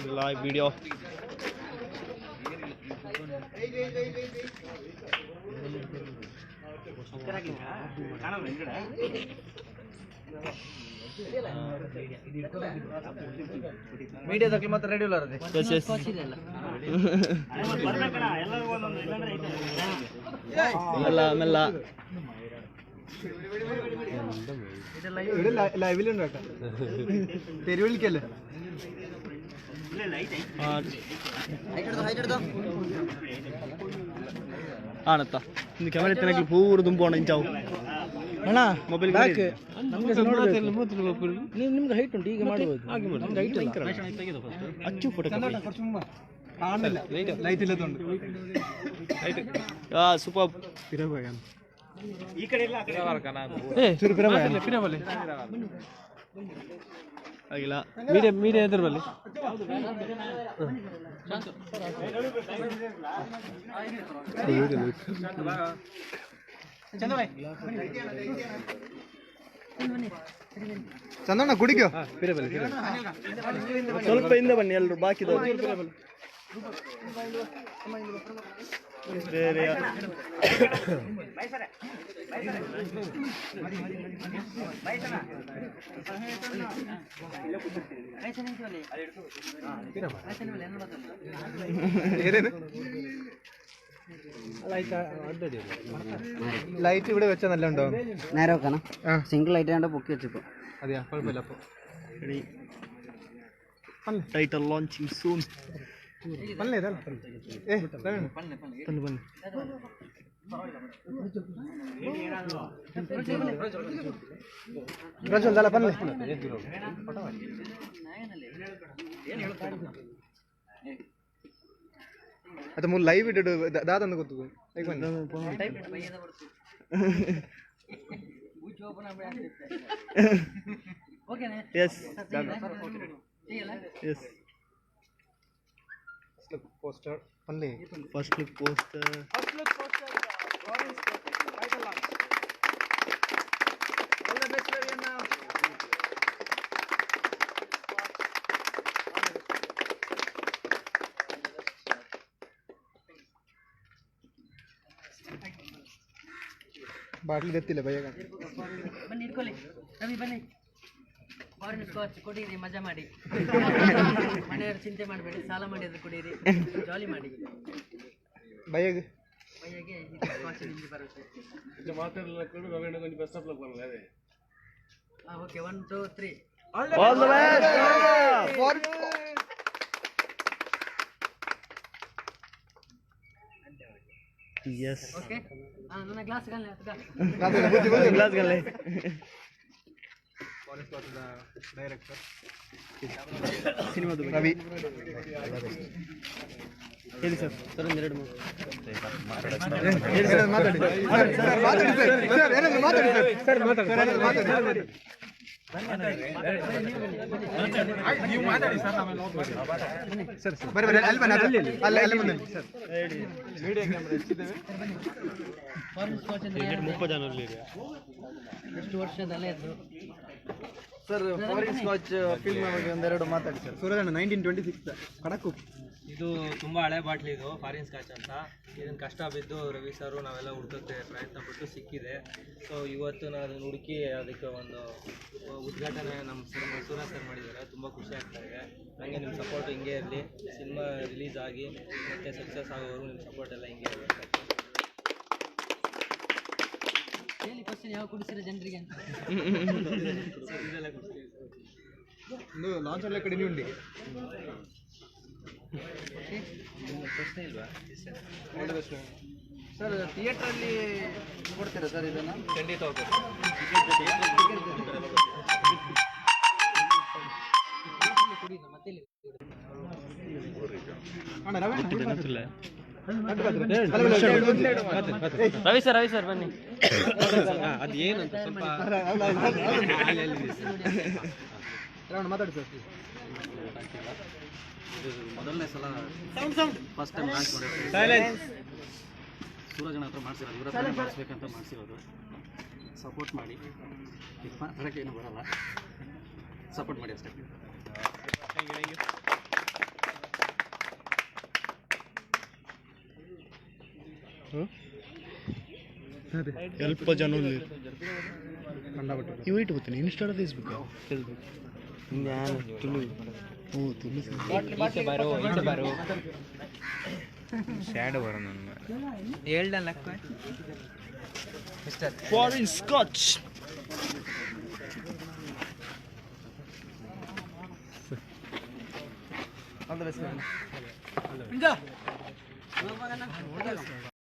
live video. ಮೀಡಿಯಾದಲ್ಲಿ ಮಾತ್ರ regular ಅದೇ ಮೆಲ್ಲ ಮೆಲ್ಲ ലൈവിലുണ്ട് പേര് വിളിക്കല്ലേ ಆನತ್ತ ಇನ್ನು ಕ್ಯಾಮೆರಾ ತನಕ ಪೂರ ತುಂಬೋಣ ಇಂಚಾವು ಅಣ್ಣ ಮೊಬೈಲ್ ಬ್ಯಾಕ್ ನಮಗೆ ನಿಮ್ಗೆ ಹೈಟ್ ಉಂಟು ಈಗ ಮಾಡಬಹುದು ನಮ್ಗೆ ಹೈಟ್ ಇಲ್ಲ ಅಚ್ಚು ಫೋಟೋ കാണില്ല ലൈറ്റ് ഇല്ലാത്തതുകൊണ്ട് ಸೂಪರ್ ಈ ಕಡೆ ಇಲ್ಲ ಆ ಕಡೆ ಆಗಿಲ್ಲ ಮೀಡಿಯಾ ಎದುರು ಬಲ್ಲಿ ಚಂದಣ್ಣ ಕುಡಿಕೋ ಸ್ವಲ್ಪ ಹಿಂದೆ ಬನ್ನಿ ಎಲ್ಲರೂ ಬಾಕಿ ಬೇರೆ ലൈറ്റ് ഇവിടെ വെച്ചാൽ നല്ല ഉണ്ടാവും നേരെ വെക്കണം സിംഗിൾ ലൈറ്റ് ആണ്ട് പൊക്കി വെച്ചപ്പോ അതെയാ കുഴപ്പമില്ല അപ്പൊ ಟೈಟಲ್ ಲಾಂಚಿಂಗ್ ಸೂನ್ പല്ലേ ഇതല്ല ಬನ್ನಿ ಬನ್ನಿ ಪ್ರಜ್ವಲ್ ದಲ್ಲ ಪಲ್ಲೆ ಅದು ಮೂಲ ಲೈವ್ ಇಟ್ಟು ದಾದಂದು ಗೊತ್ತು ಈಗ ಬನ್ನಿ S S poster only first look poster title launch all the best Ravianna bottle ಗೊತ್ತಿಲ್ಲ ಭಯ ಬನ್ನಿ ಇಟ್ಕೊಳ್ಳಿ ರವಿ ಬನ್ನಿ ಫಾರಿನ್ ಸ್ಕಾಚ್ ಕುಡೀರಿ ಮಜಾ ಮಾಡಿ ಮನೆಯವ್ರ ಚಿಂತೆ ಮಾಡಬೇಡಿ ಸಾಲ ಮಾಡಿ ಅದು ಕುಡೀರಿ ಜಾಲಿ ಮಾಡಿ ಭಯಗೆ ಸ್ಕಾಚ್ ನಿಮಗೆ ಬರುತ್ತೆ okay 1 2 3 all the best yes okay ನನ್ನ ಗ್ಲಾಸ್ ಗಲ್ಲೆ ಗ್ಲಾಸ್ ಗಲ್ಲೆ ಡೈರೆಕ್ಟರ್ ಸಿನಿಮಾದ ರವಿ ಹೇಳಿ ಸರ್ ಸರ್ ಒಂದೆರಡು ಮಾತಾಡಿ ಸರ್ ಬರ್ರಿ ಅಲ್ಲಿ ಬನ್ನಿ ಅಲ್ಲಿ ಮುಂದೆ ಸರ್ ಮೀಡಿಯಾ ಕ್ಯಾಮೆರಾ ಎಷ್ಟಿದ್ದೇವೆ ಫಾರಿನ್ ಸ್ಕಾಚ್ ಅಂದ್ರೆ 30 ಜನ ಎಷ್ಟು ವರ್ಷದಲ್ಲೇ ಇದ್ರು ಸರ್ ಫಾರಿನ್ ಸ್ಕಾಚ್ ಫಿಲ್ಮ್ ಬಗ್ಗೆ ಒಂದೆರಡು ಮಾತಾಡಿ ಸರ್ ಸೂರಜಣ್ಣ 1926 ಕಡಕು ಇದು ತುಂಬ ಹಳೆ ಬಾಟ್ಲಿ ಇದು ಫಾರಿನ್ ಸ್ಕಾಚ್ ಅಂತ ಇದನ್ನು ಕಷ್ಟ ಬಿದ್ದು ರವಿ ಸರು ನಾವೆಲ್ಲ ಹುಡ್ಕೋಕ್ಕೆ ಪ್ರಯತ್ನ ಪಟ್ಟು ಸಿಕ್ಕಿದೆ ಸೊ ಇವತ್ತು ನಾನು ಅದನ್ನು ಹುಡುಕಿ ಅದಕ್ಕೆ ಒಂದು ಉದ್ಘಾಟನೆ ನಮ್ಮ ಸೂರಜ್ ಸರ್ ಮಾಡಿದ್ದಾರೆ ತುಂಬ ಖುಷಿ ಆಗ್ತಾ ಇದೆ ನನಗೆ ನಿಮ್ಮ ಸಪೋರ್ಟ್ ಹಿಂಗೆ ಇರಲಿ ಸಿನಿಮಾ ರಿಲೀಸ್ ಆಗಿ ಮತ್ತು ಸಕ್ಸಸ್ ಆಗೋವರೆಗೂ ನಿಮ್ಮ ಸಪೋರ್ಟ್ ಎಲ್ಲ ಹಿಂಗೆ ಇರಬೇಕು ಹೇಳಿ ಕ್ವಶನ್ ಯಾವ ಕುಡಿಸಿರೋ ಜನರಿಗೆ ಅಂತ ಇದೆಲ್ಲ ಖುಷಿ ಒಂದು ಲಾಂಚ್ ಅಲ್ಲೇ ಕಡಿಮೆ ಉಂಡಿ ಪ್ರಶ್ನೆ ಇಲ್ವಾ ಸರ್ ಥಿಯೇಟ್ರಲ್ಲಿ ಕೊಡ್ತೀರಾ ಸರ್ ಇದನ್ನು ಖಂಡಿತ ಹೋಗ್ಬೇಕು ಅಣ್ಣ ರವಿ ರವಿ ಸರ್ ಬನ್ನಿ ಅದೇನು ಅಂತ ಸ್ವಲ್ಪ ಮಾತಾಡಿ ಸರ್ ಮೊದಲನೇ ಸಲ ಫಸ್ಟ್ ಟೈಮ್ ಲಾಂಚ್ ಮಾಡಿರೋದು ಸೂರಜನ ಹತ್ರ ಮಾಡಿಸಿರೋದು ಇವರ ಹತ್ರ ಮಾಡಿಸ್ಬೇಕಂತ ಮಾಡಿಸಿರೋದು ಸಪೋರ್ಟ್ ಮಾಡಿ ಮಾತಾಡೋಕ್ಕೆ ಏನು ಬರಲ್ಲ ಸಪೋರ್ಟ್ ಮಾಡಿ ಅಷ್ಟೇ ಸ್ವಲ್ಪ ಜನ ಇವು ಇಟ್ಟು ಬರ್ತೀನಿ ಇನ್ಸ್ಟಾಡ ಫೇಸ್ಬುಕ್ ಓ ತುಳು ಬರೋ ಶ್ಯಾಡೋ ಬರೋ ಹೇಳ್ದಲ್ಲ mister foreign scotch all the best